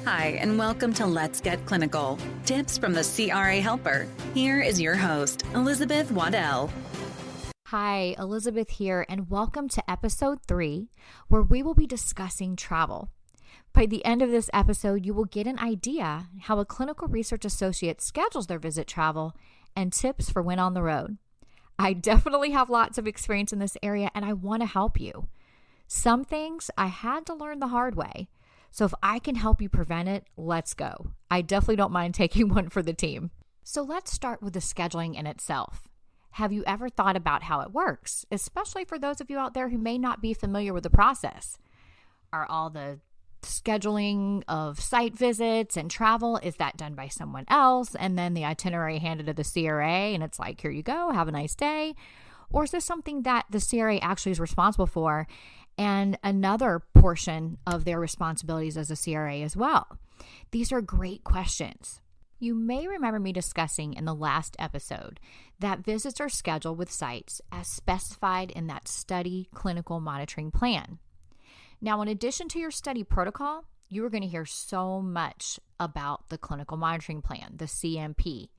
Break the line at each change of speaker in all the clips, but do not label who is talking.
Hi, and welcome to Let's Get Clinical. Tips from the CRA Helper. Here is your host, Elizabeth Waddell.
Hi, Elizabeth here, and welcome to episode 3, where we will be discussing travel. By the end of this episode, you will get an idea how a clinical research associate schedules their visit travel and tips for when on the road. I definitely have lots of experience in this area, and I want to help you. Some things I had to learn the hard way. So if I can help you prevent it, let's go. I definitely don't mind taking one for the team. So let's start with the scheduling in itself. Have you ever thought about how it works, especially for those of you out there who may not be familiar with the process? Are all the scheduling of site visits and travel, is that done by someone else? And then the itinerary handed to the CRA and it's like, here you go, have a nice day. Or is this something that the CRA actually is responsible for and another portion of their responsibilities as a CRA as well? These are great questions. You may remember me discussing in the last episode that visits are scheduled with sites as specified in that study clinical monitoring plan. Now, in addition to your study protocol, you are going to hear so much about the clinical monitoring plan, the CMP.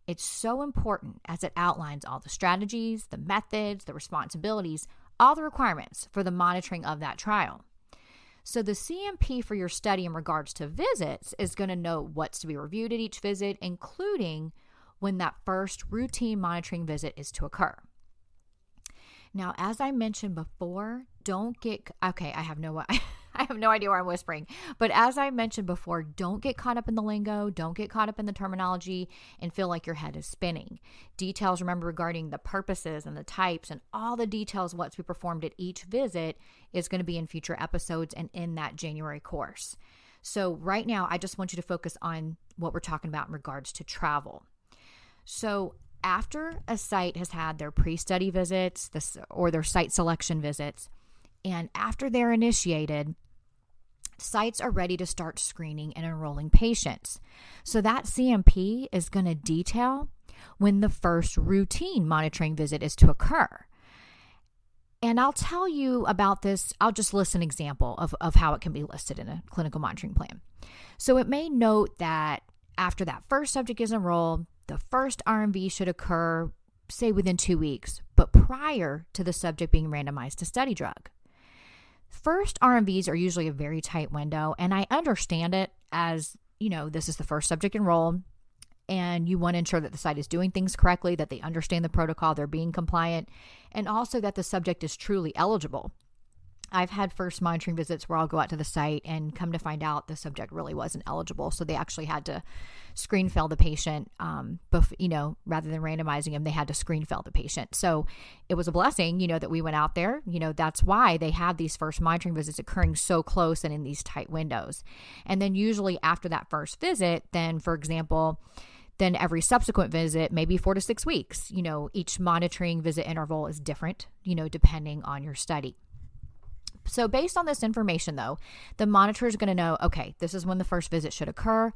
It's so important as it outlines all the strategies, the methods, the responsibilities, all the requirements for the monitoring of that trial. So the CMP for your study in regards to visits is going to know what's to be reviewed at each visit, including when that first routine monitoring visit is to occur. Now, as I mentioned before, I have no idea why I'm whispering, but as I mentioned before, don't get caught up in the lingo, don't get caught up in the terminology and feel like your head is spinning. Details, remember, regarding the purposes and the types and all the details, what's to be performed at each visit is going to be in future episodes and in that January course. So right now, I just want you to focus on what we're talking about in regards to travel. So after a site has had their pre-study visits or their site selection visits, and after they're initiated, sites are ready to start screening and enrolling patients. So that CMP is going to detail when the first routine monitoring visit is to occur. And I'll tell you about this. I'll just list an example of how it can be listed in a clinical monitoring plan. So it may note that after that first subject is enrolled, the first RMV should occur, say, within 2 weeks, but prior to the subject being randomized to study drug. First RMVs are usually a very tight window, and I understand it as, this is the first subject enrolled, and you want to ensure that the site is doing things correctly, that they understand the protocol, they're being compliant, and also that the subject is truly eligible. I've had first monitoring visits where I'll go out to the site and come to find out the subject really wasn't eligible. So they actually had to screen fail the patient, rather than randomizing him, they had to screen fail the patient. So it was a blessing, that we went out there. That's why they have these first monitoring visits occurring so close and in these tight windows. And then usually after that first visit, then, for example, then every subsequent visit, maybe 4 to 6 weeks, each monitoring visit interval is different, depending on your study. So based on this information, though, the monitor is going to know, okay, this is when the first visit should occur.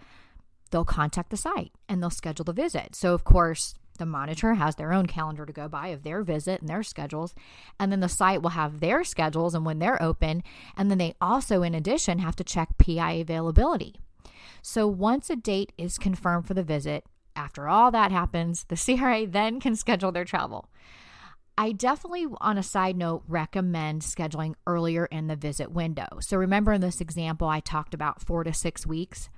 They'll contact the site and they'll schedule the visit. So, of course, the monitor has their own calendar to go by of their visit and their schedules. And then the site will have their schedules and when they're open. And then they also, in addition, have to check PI availability. So once a date is confirmed for the visit, after all that happens, the CRA then can schedule their travel. I definitely, on a side note, recommend scheduling earlier in the visit window. So remember in this example, I talked about 4 to 6 weeks.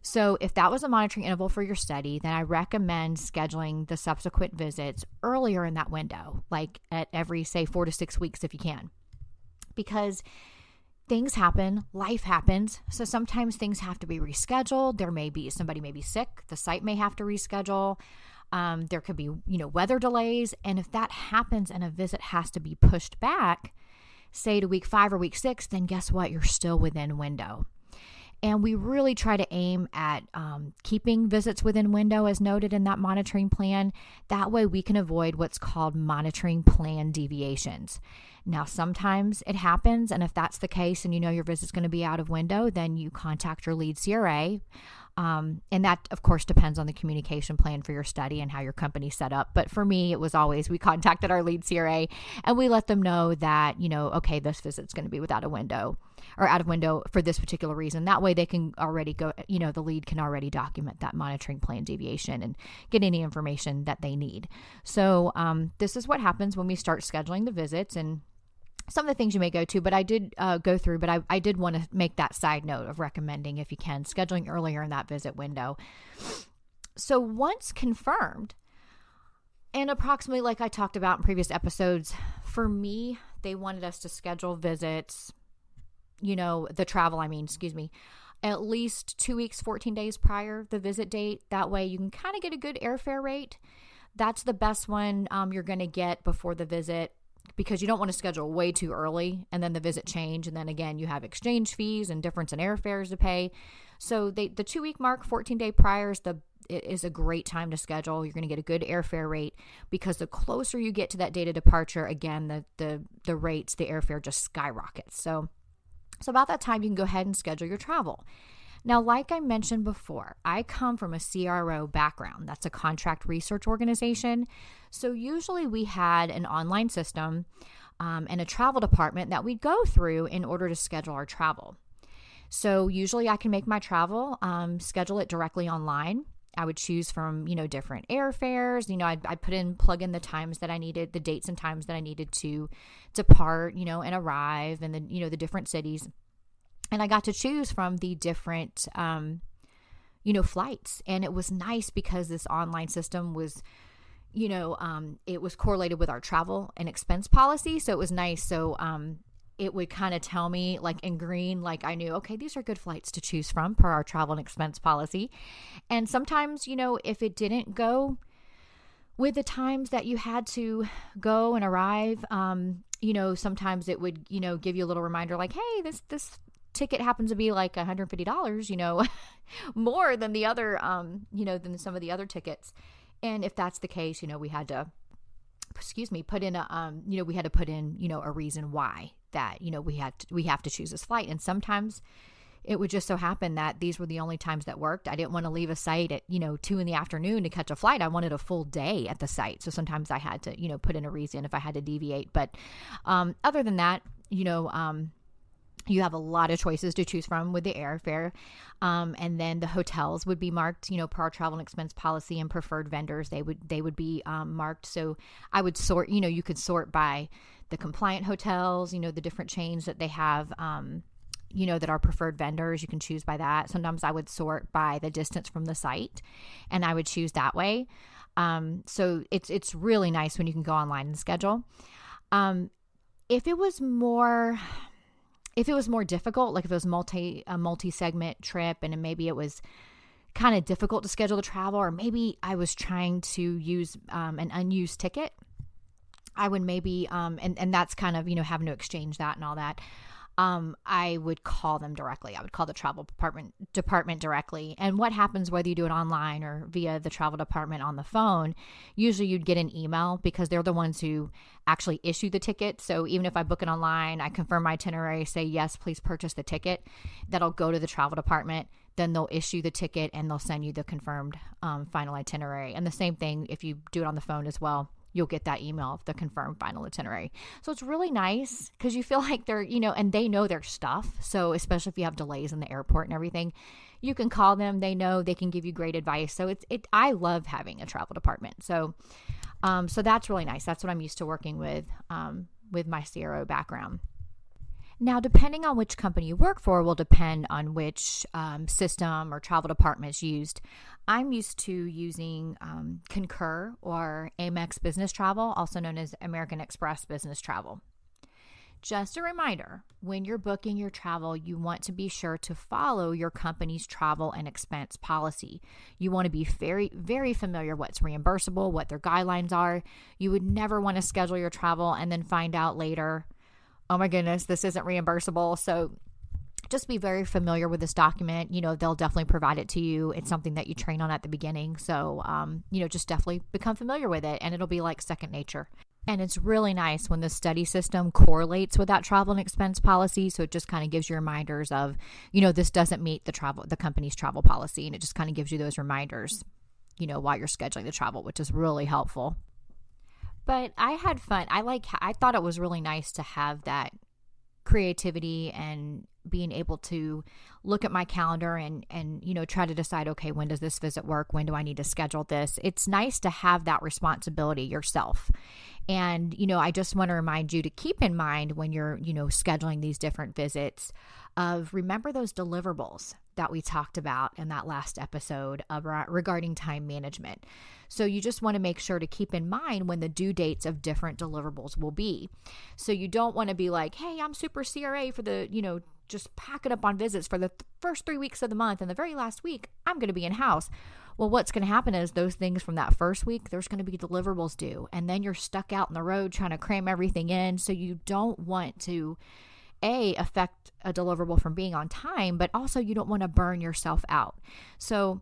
So if that was a monitoring interval for your study, then I recommend scheduling the subsequent visits earlier in that window, like at every, say, 4 to 6 weeks if you can. Because things happen, life happens. So sometimes things have to be rescheduled. Somebody may be sick. The site may have to reschedule. There could be, weather delays. And if that happens and a visit has to be pushed back, say to week 5 or week 6, then guess what? You're still within window. And we really try to aim at keeping visits within window as noted in that monitoring plan. That way we can avoid what's called monitoring plan deviations. Now, sometimes it happens, and if that's the case and your visit's going to be out of window, then you contact your lead CRA. And that, of course, depends on the communication plan for your study and how your company's set up. But for me, it was always we contacted our lead CRA and we let them know that, okay, this visit's going to be without a window or out of window for this particular reason. That way they can already go, the lead can already document that monitoring plan deviation and get any information that they need. So this is what happens when we start scheduling the visits, and some of the things you may go to, but I did go through, but I did want to make that side note of recommending, if you can, scheduling earlier in that visit window. So once confirmed, and approximately like I talked about in previous episodes, for me, they wanted us to schedule visits, the travel, at least 2 weeks, 14 days prior the visit date. That way you can kind of get a good airfare rate. That's the best one you're going to get before the visit, because you don't want to schedule way too early and then the visit change. And then again, you have exchange fees and difference in airfares to pay. So the 2 week mark, 14 day prior is a great time to schedule. You're going to get a good airfare rate, because the closer you get to that date of departure, again, the rates, the airfare just skyrockets. So about that time, you can go ahead and schedule your travel. Now, like I mentioned before, I come from a CRO background. That's a contract research organization. So usually we had an online system and a travel department that we'd go through in order to schedule our travel. So usually I can make my travel, schedule it directly online. I would choose from, different airfares. I'd plug in the times that I needed, the dates and times that I needed to depart, and arrive, and then, the different cities. And I got to choose from the different, flights. And it was nice because this online system was, it was correlated with our travel and expense policy. So it was nice. So, it would kind of tell me, like in green, like I knew, okay, these are good flights to choose from per our travel and expense policy. And sometimes, if it didn't go with the times that you had to go and arrive, sometimes it would, give you a little reminder like, hey, this ticket happens to be like $150, more than the other, than some of the other tickets. And if that's the case, we had to, put in a reason why that, we have to choose this flight. And sometimes it would just so happen that these were the only times that worked. I didn't want to leave a site at, 2 p.m. to catch a flight. I wanted a full day at the site. So sometimes I had to, put in a reason if I had to deviate. But other than that, you have a lot of choices to choose from with the airfare. And then the hotels would be marked, per our travel and expense policy, and preferred vendors, they would be marked. So I would sort, you could sort by the compliant hotels, the different chains that they have, that are preferred vendors. You can choose by that. Sometimes I would sort by the distance from the site, and I would choose that way. So it's really nice when you can go online and schedule. If it was more difficult, like if it was a multi-segment trip and maybe it was kind of difficult to schedule the travel, or maybe I was trying to use an unused ticket, I would maybe, and that's kind of, having to exchange that and all that. I would call them directly. I would call the travel department directly. And what happens whether you do it online or via the travel department on the phone, usually you'd get an email, because they're the ones who actually issue the ticket. So even if I book it online, I confirm my itinerary, say, yes, please purchase the ticket, that'll go to the travel department. Then they'll issue the ticket and they'll send you the confirmed final itinerary. And the same thing if you do it on the phone as well. You'll get that email of the confirmed final itinerary. So it's really nice because you feel like they're, and they know their stuff. So especially if you have delays in the airport and everything, you can call them. They know, they can give you great advice. So I love having a travel department. So that's really nice. That's what I'm used to working with my CRO background. Now, depending on which company you work for will depend on which system or travel department is used. I'm used to using Concur or Amex Business Travel, also known as American Express Business Travel. Just a reminder, when you're booking your travel, you want to be sure to follow your company's travel and expense policy. You want to be very, very familiar what's reimbursable, what their guidelines are. You would never want to schedule your travel and then find out later, oh my goodness, this isn't reimbursable. So just be very familiar with this document. They'll definitely provide it to you. It's something that you train on at the beginning. So, just definitely become familiar with it, and it'll be like second nature. And it's really nice when the study system correlates with that travel and expense policy. So it just kind of gives you reminders of, this doesn't meet the company's travel policy. And it just kind of gives you those reminders, while you're scheduling the travel, which is really helpful. But I had fun. I thought it was really nice to have that creativity and being able to look at my calendar and try to decide, okay, when does this visit work? When do I need to schedule this? It's nice to have that responsibility yourself. And, I just want to remind you to keep in mind when you're, scheduling these different visits of remember those deliverables that we talked about in that last episode regarding time management. So you just want to make sure to keep in mind when the due dates of different deliverables will be. So you don't want to be like, hey, I'm super CRA for the, just pack it up on visits for the first 3 weeks of the month, and the very last week I'm going to be in house. Well, what's going to happen is those things from that first week, there's going to be deliverables due, and then you're stuck out on the road trying to cram everything in. So you don't want to affect a deliverable from being on time, but also you don't want to burn yourself out. So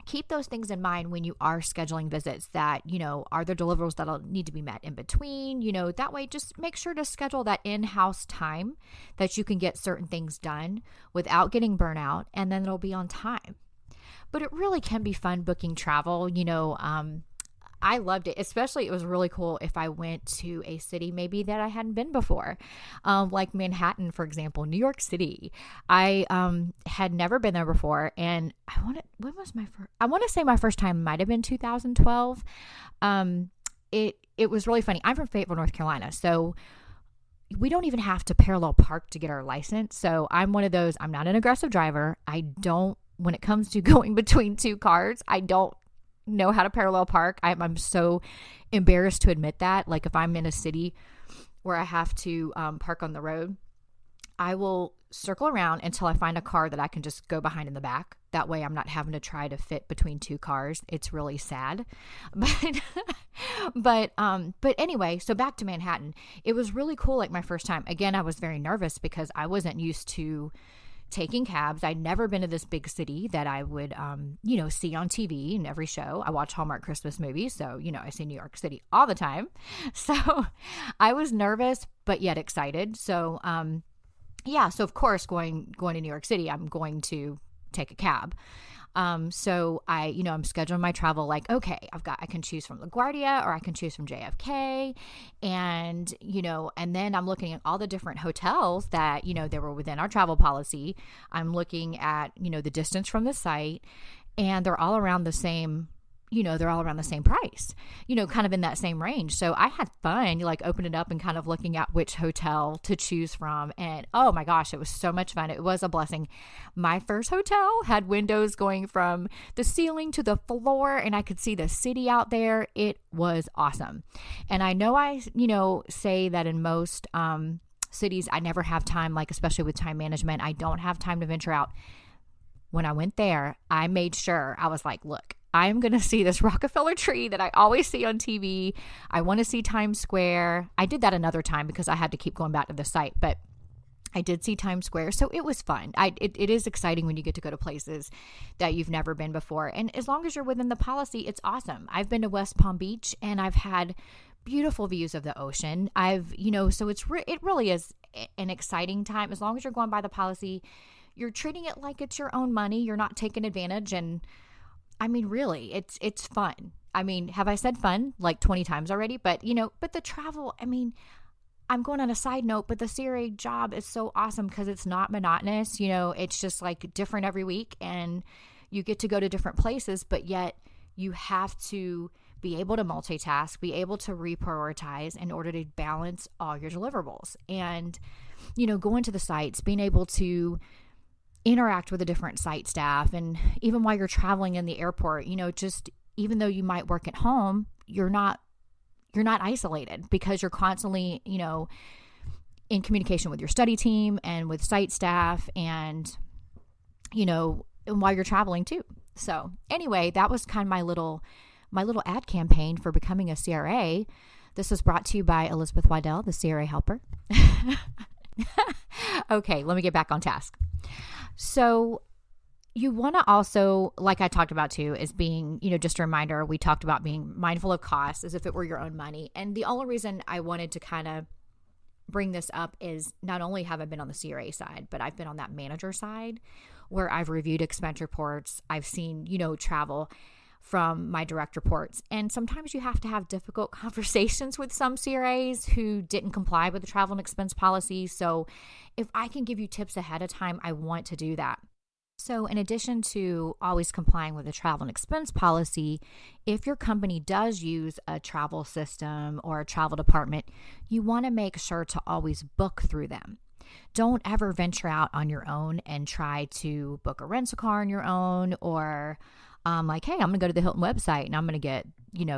keep those things in mind when you are scheduling visits that, are there deliverables that'll need to be met in between, that way just make sure to schedule that in-house time that you can get certain things done without getting burnout, and then it'll be on time. But it really can be fun booking travel. I loved it. Especially, it was really cool if I went to a city maybe that I hadn't been before, like Manhattan, for example, New York City. I had never been there before, and when was my first? I want to say my first time might have been 2012. It was really funny. I'm from Fayetteville, North Carolina, so we don't even have to parallel park to get our license. So I'm one of those. I'm not an aggressive driver. When it comes to going between two cars, I don't know how to parallel park. I'm so embarrassed to admit that. Like if I'm in a city where I have to park on the road, I will circle around until I find a car that I can just go behind in the back. That way I'm not having to try to fit between two cars. It's really sad. But anyway, so back to Manhattan. It was really cool, like my first time. Again, I was very nervous because I wasn't used to taking cabs. I'd never been to this big city that I would, see on TV in every show. I watch Hallmark Christmas movies, so, I see New York City all the time. So I was nervous, but yet excited. So, so of course, going to New York City, I'm going to take a cab. So I'm scheduling my travel like, okay, I can choose from LaGuardia or I can choose from JFK. And, and then I'm looking at all the different hotels that, they were within our travel policy. I'm looking at, the distance from the site, and they're all around the same price, kind of in that same range. So I had fun, like opening it up and kind of looking at which hotel to choose from. And oh my gosh, it was so much fun. It was a blessing. My first hotel had windows going from the ceiling to the floor, and I could see the city out there. It was awesome. And I know say that in most cities, I never have time, like especially with time management, I don't have time to venture out. When I went there, I made sure, I was like, look, I'm going to see this Rockefeller tree that I always see on TV. I want to see Times Square. I did that another time because I had to keep going back to the site, but I did see Times Square. So it was fun. It is exciting when you get to go to places that you've never been before. And as long as you're within the policy, it's awesome. I've been to West Palm Beach, and I've had beautiful views of the ocean. So it really is an exciting time. As long as you're going by the policy, you're treating it like it's your own money. You're not taking advantage. And I mean, really, it's fun. I mean, have I said fun like 20 times already? But, but the travel, I mean, I'm going on a side note, but the CRA job is so awesome because it's not monotonous. It's just like different every week, and you get to go to different places, but yet you have to be able to multitask, be able to reprioritize in order to balance all your deliverables. And, going to the sites, being able to interact with the different site staff. And even while you're traveling in the airport, just even though you might work at home, you're not isolated because you're constantly, in communication with your study team and with site staff, and, and while you're traveling too. So anyway, that was kind of my little ad campaign for becoming a CRA. This was brought to you by Elizabeth Waddell, the CRA helper. Okay, let me get back on task. So you want to also, like I talked about too, is being, just a reminder, we talked about being mindful of costs as if it were your own money. And the only reason I wanted to kind of bring this up is not only have I been on the CRA side, but I've been on that manager side where I've reviewed expense reports. I've seen, travel from my direct reports. And sometimes you have to have difficult conversations with some CRAs who didn't comply with the travel and expense policy. So if I can give you tips ahead of time, I want to do that. So in addition to always complying with the travel and expense policy, if your company does use a travel system or a travel department, you want to make sure to always book through them. Don't ever venture out on your own and try to book a rental car on your own, or like, hey, I'm going to go to the Hilton website and I'm going to get,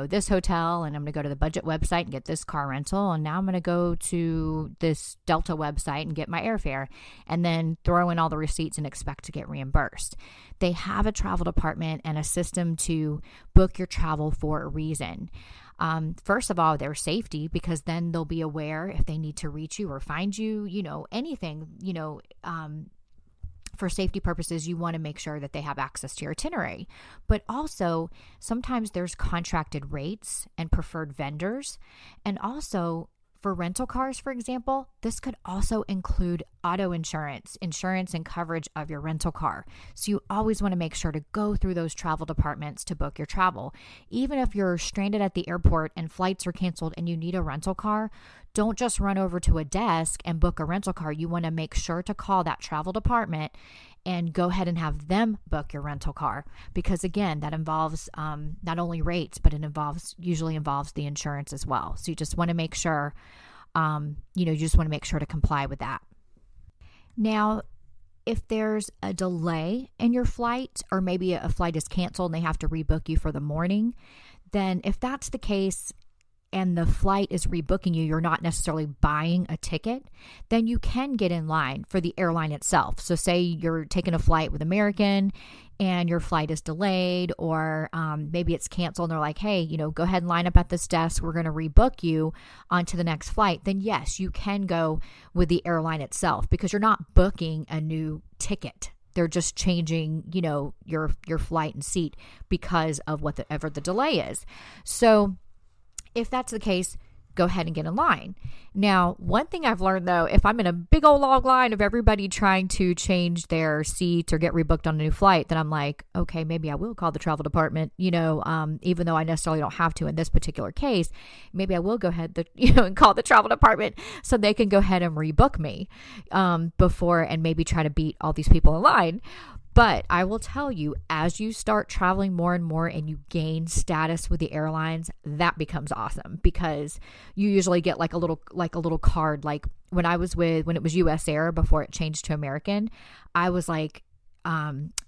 this hotel, and I'm going to go to the budget website and get this car rental. And now I'm going to go to this Delta website and get my airfare, and then throw in all the receipts and expect to get reimbursed. They have a travel department and a system to book your travel for a reason. First of all, their safety, because then they'll be aware if they need to reach you or find you, anything, for safety purposes, you want to make sure that they have access to your itinerary. But also, sometimes there's contracted rates and preferred vendors. And also, for rental cars, for example, this could also include auto insurance and coverage of your rental car. So you always want to make sure to go through those travel departments to book your travel. Even if you're stranded at the airport and flights are canceled and you need a rental car, don't just run over to a desk and book a rental car. You want to make sure to call that travel department and go ahead and have them book your rental car, because again, that involves not only rates, but it usually involves the insurance as well. So you just want to make sure, to comply with that. Now, if there's a delay in your flight, or maybe a flight is canceled and they have to rebook you for the morning, then if that's the case, and the flight is rebooking you, you're not necessarily buying a ticket, then you can get in line for the airline itself. So say you're taking a flight with American and your flight is delayed, or maybe it's canceled and they're like, hey, go ahead and line up at this desk. We're going to rebook you onto the next flight. Then yes, you can go with the airline itself, because you're not booking a new ticket. They're just changing, your flight and seat because of whatever the delay is. So if that's the case, go ahead and get in line. Now, one thing I've learned though, if I'm in a big old long line of everybody trying to change their seat or get rebooked on a new flight, then I'm like, okay, maybe I will call the travel department, even though I necessarily don't have to in this particular case. Maybe I will go ahead, and call the travel department so they can go ahead and rebook me before, and maybe try to beat all these people in line. But I will tell you, as you start traveling more and more and you gain status with the airlines, that becomes awesome, because you usually get like a little card. Like when it was US Air before it changed to American, I was like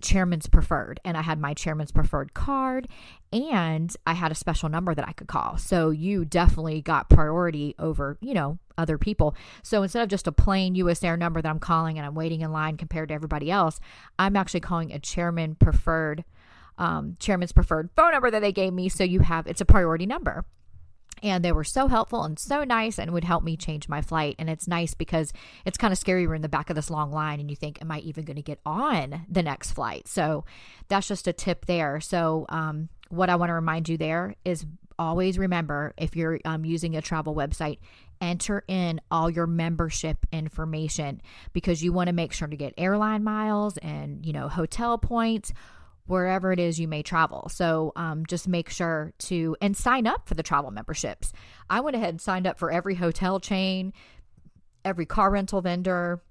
chairman's preferred, and I had my chairman's preferred card, and I had a special number that I could call. So you definitely got priority over, other people. So instead of just a plain US Air number that I'm calling and I'm waiting in line compared to everybody else, I'm actually calling a chairman's preferred phone number that they gave me. So it's a priority number. And they were so helpful and so nice, and would help me change my flight. And it's nice because it's kind of scary. We're in the back of this long line and you think, am I even going to get on the next flight? So that's just a tip there. So what I want to remind you there is always remember, if you're using a travel website, enter in all your membership information, because you want to make sure to get airline miles and, hotel points wherever it is you may travel. So just make sure and sign up for the travel memberships. I went ahead and signed up for every hotel chain, every car rental vendor,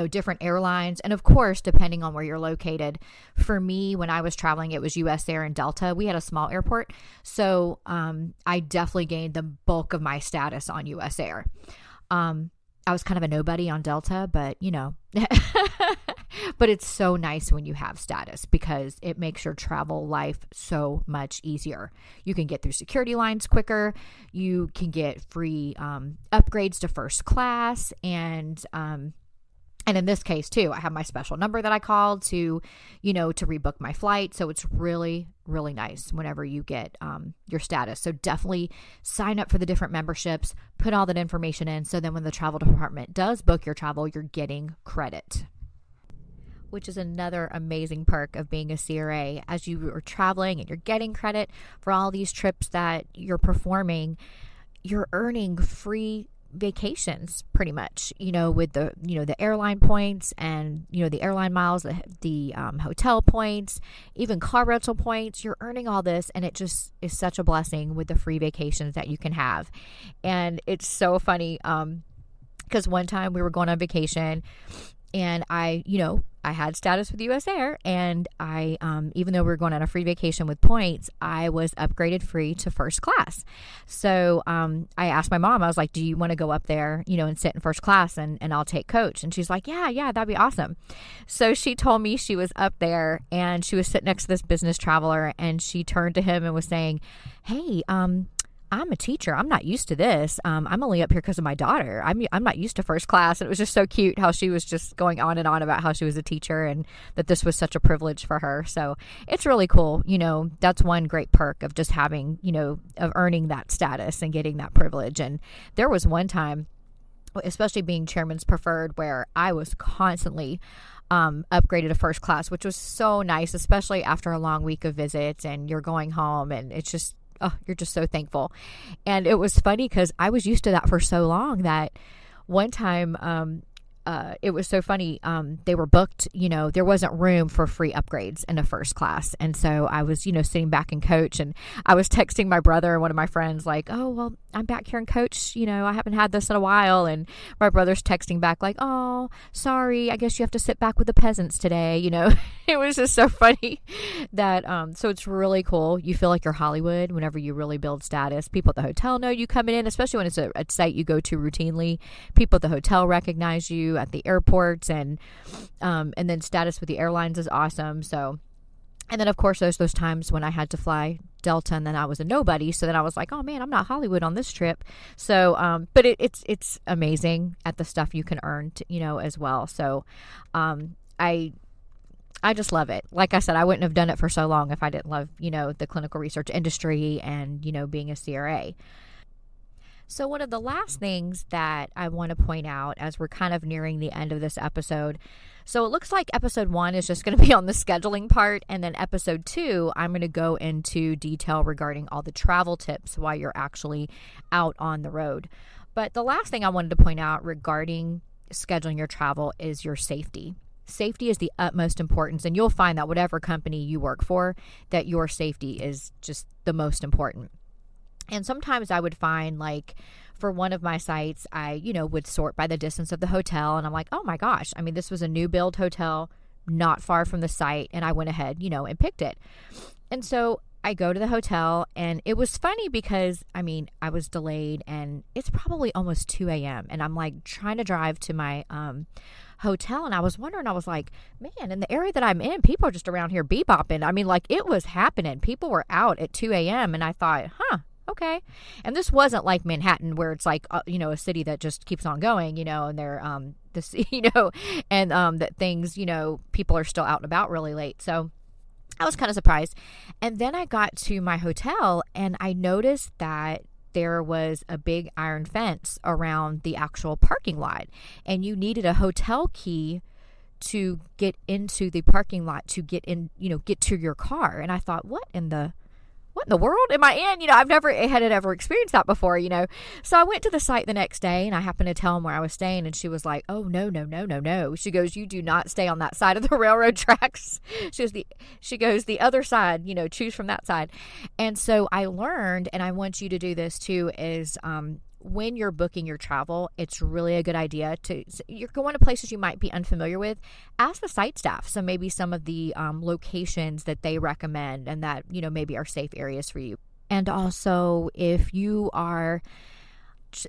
different airlines. And of course, depending on where you're located. For me, when I was traveling, it was US Air and Delta. We had a small airport. So I definitely gained the bulk of my status on US Air. I was kind of a nobody on Delta, but but it's so nice when you have status, because it makes your travel life so much easier. You can get through security lines quicker. You can get free upgrades to first class. And in this case too, I have my special number that I called to rebook my flight. So it's really, really nice whenever you get your status. So definitely sign up for the different memberships, put all that information in. So then when the travel department does book your travel, you're getting credit, which is another amazing perk of being a CRA. As you are traveling and you're getting credit for all these trips that you're performing, you're earning free vacations pretty much, with the airline points and, the airline miles, the hotel points, even car rental points. You're earning all this, and it just is such a blessing with the free vacations that you can have. And it's so funny because one time we were going on vacation, and I had status with US Air, and I, even though we were going on a free vacation with points, I was upgraded free to first class. So I asked my mom, I was like, do you want to go up there, and sit in first class, and I'll take coach? And she's like, yeah, that'd be awesome. So she told me she was up there, and she was sitting next to this business traveler, and she turned to him and was saying, hey, I'm a teacher. I'm not used to this. I'm only up here because of my daughter. I'm not used to first class. And it was just so cute how she was just going on and on about how she was a teacher and that this was such a privilege for her. So it's really cool. That's one great perk of just having, of earning that status and getting that privilege. And there was one time, especially being chairman's preferred, where I was constantly upgraded to first class, which was so nice, especially after a long week of visits and you're going home, and it's just, you're just so thankful. And it was funny because I was used to that for so long that one time, it was so funny. They were booked, there wasn't room for free upgrades in a first class. And so I was, sitting back in coach, and I was texting my brother and one of my friends like, oh, well, I'm back here in coach. I haven't had this in a while. And my brother's texting back like, oh, sorry, I guess you have to sit back with the peasants today. It was just so funny that, so it's really cool. You feel like you're Hollywood whenever you really build status. People at the hotel know you coming in, especially when it's a site you go to routinely. People at the hotel recognize you at the airports, and then status with the airlines is awesome. So, and then of course there's those times when I had to fly Delta and then I was a nobody. So then I was like, oh man, I'm not Hollywood on this trip. So, but it's amazing at the stuff you can earn, as well. So, I just love it. Like I said, I wouldn't have done it for so long if I didn't love, the clinical research industry and, being a CRA. So one of the last things that I want to point out as we're kind of nearing the end of this episode, so it looks like episode 1 is just going to be on the scheduling part, and then episode 2, I'm going to go into detail regarding all the travel tips while you're actually out on the road. But the last thing I wanted to point out regarding scheduling your travel is your safety. Safety is the utmost importance, and you'll find that whatever company you work for, that your safety is just the most important. And sometimes I would find, like, for one of my sites, I, would sort by the distance of the hotel. And I'm like, oh my gosh, I mean, this was a new build hotel not far from the site. And I went ahead, and picked it. And so I go to the hotel, and it was funny because, I was delayed, and it's probably almost 2 a.m. And I'm like trying to drive to my hotel. And I was wondering, I was like, man, in the area that I'm in, people are just around here bebopping. Like, it was happening. People were out at 2 a.m. And I thought, okay. And this wasn't like Manhattan where it's like, a city that just keeps on going, and they're, that things, people are still out and about really late. So I was kind of surprised. And then I got to my hotel, and I noticed that there was a big iron fence around the actual parking lot, and you needed a hotel key to get into the parking lot to get in, get to your car. And I thought, what in the world am I in? I've never ever experienced that before, So I went to the site the next day, and I happened to tell them where I was staying, and she was like, oh, no. She goes, you do not stay on that side of the railroad tracks. She goes, the other side, choose from that side. And so I learned, and I want you to do this too, is when you're booking your travel, it's really a good idea you're going to places you might be unfamiliar with, ask the site staff. So maybe some of the locations that they recommend and that, maybe are safe areas for you. And also if you are,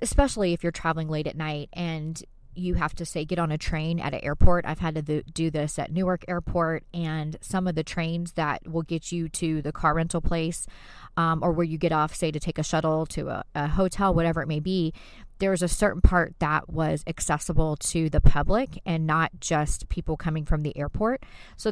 especially if you're traveling late at night and you have to say get on a train at an airport. I've had to do this at Newark Airport, and some of the trains that will get you to the car rental place or where you get off, say to take a shuttle to a hotel, whatever it may be, there's a certain part that was accessible to the public and not just people coming from the airport. So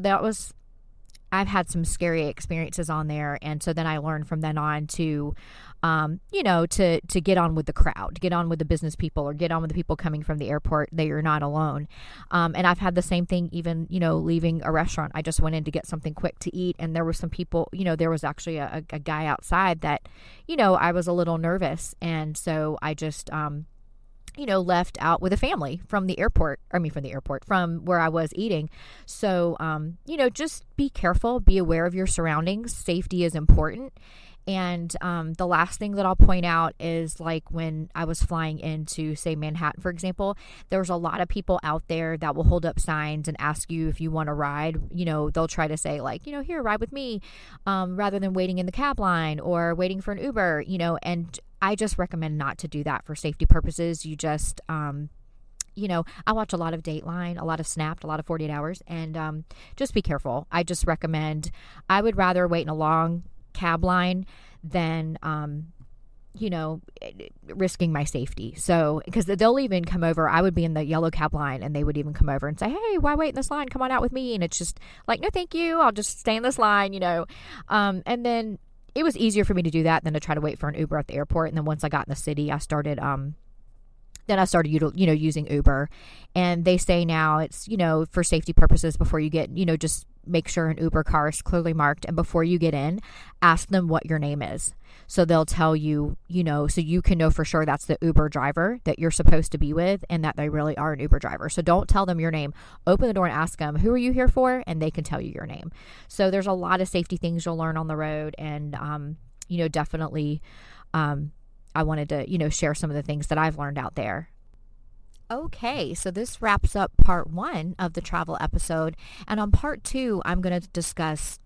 I've had some scary experiences on there. And so then I learned from then on to, to get on with the crowd, get on with the business people, or get on with the people coming from the airport, that you're not alone. And I've had the same thing, even, leaving a restaurant. I just went in to get something quick to eat. And there were some people, there was actually a guy outside that, I was a little nervous. And so I just, left out with a family from the airport. From where I was eating. So, just be careful, be aware of your surroundings. Safety is important. And the last thing that I'll point out is like when I was flying into, say, Manhattan, for example, there's a lot of people out there that will hold up signs and ask you if you want to ride. They'll try to say like, here, ride with me, rather than waiting in the cab line or waiting for an Uber, and I just recommend not to do that for safety purposes. You just, I watch a lot of Dateline, a lot of Snapped, a lot of 48 Hours, and just be careful. I just recommend, I would rather wait in a long cab line than, risking my safety. So, because they'll even come over, I would be in the yellow cab line and they would even come over and say, hey, why wait in this line? Come on out with me. And it's just like, no, thank you. I'll just stay in this line, and then it was easier for me to do that than to try to wait for an Uber at the airport. And then once I got in the city, I started using Uber. And they say now it's, for safety purposes, before you get, just make sure an Uber car is clearly marked. And before you get in, ask them what your name is. So they'll tell you, so you can know for sure that's the Uber driver that you're supposed to be with and that they really are an Uber driver. So don't tell them your name. Open the door and ask them, who are you here for? And they can tell you your name. So there's a lot of safety things you'll learn on the road. And, definitely, I wanted to, share some of the things that I've learned out there. Okay, so this wraps up part 1 of the travel episode. And on part 2, I'm going to discuss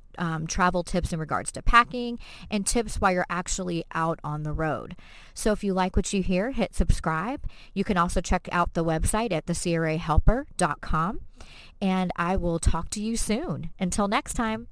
travel tips in regards to packing and tips while you're actually out on the road. So if you like what you hear, hit subscribe. You can also check out the website at thecrahelper.com. And I will talk to you soon. Until next time.